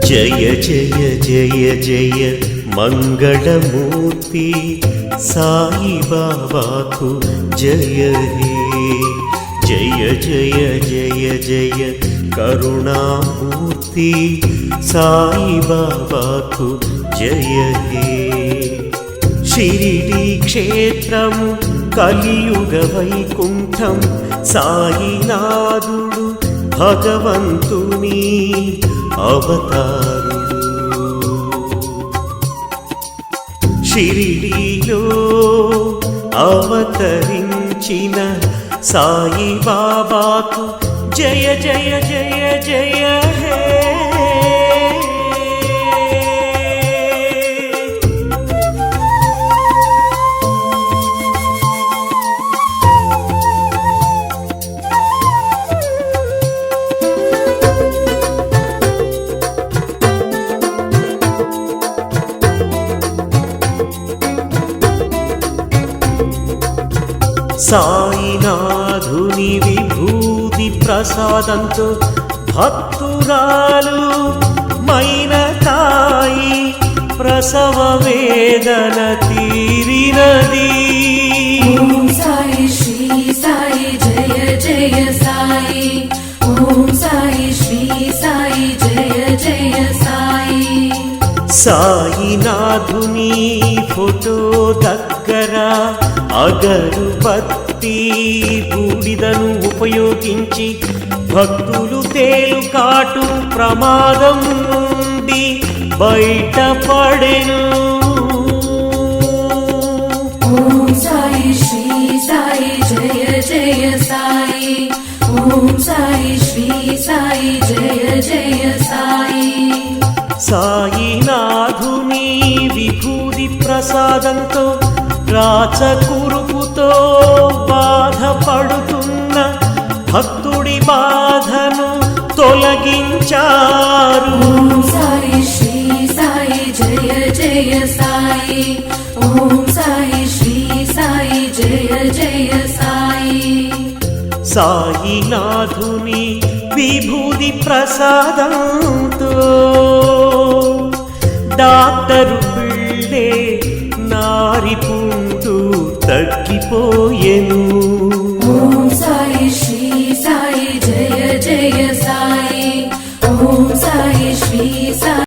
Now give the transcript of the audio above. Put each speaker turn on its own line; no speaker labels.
జయ జయ జయ జయ మంగళమూర్తి సాయి బాబాకు జయ హే జయ జయ జయ జయ కరుణామూర్తి సాయి బాబాకు జయ హే షిరిడి క్షేత్రము కలియుగ వైకుంఠం సాయినాథుడు భగవంతుని అవతారుడు షిరిడిలో అవతరించిన సాయి బాబాకు జయ జయ జయ జయ హే సాయినాథుని విభూతి ప్రసాదంతో భక్తురాలు మైనతాయి ప్రసవ వేదన తీరినది.
ఓం సాయి శ్రీ సాయి జయ జయ సాయి, ఓం సాయి శ్రీ సాయి జయ జయ సాయి.
సాయినాథుని ఫోటో దగ్గర అగరుబత్తి బూడిదను ఉపయోగించి భక్తులు తేలుకాటు ప్రమాదం నుండి బయటపడెను.
ఓం సాయి శ్రీ సాయి జయ జయ సాయి, ఓం సాయి శ్రీ సాయి జయ జయ సాయి.
సాయినాథుని విభూతి ప్రసాదంతో రాచకురుపుతో బాధపడుతున్న భక్తుడి బాధను తొలగించారు.
ఓం సాయి శ్రీ సాయి జయ జయ సాయి, ఓం సాయి శ్రీ సాయి జయ జయ సాయి.
సాయినాథుని విభూతి ప్రసాదంతో డాక్టరు పిళ్ళే నారిపుండు తగ్గిపోయెను.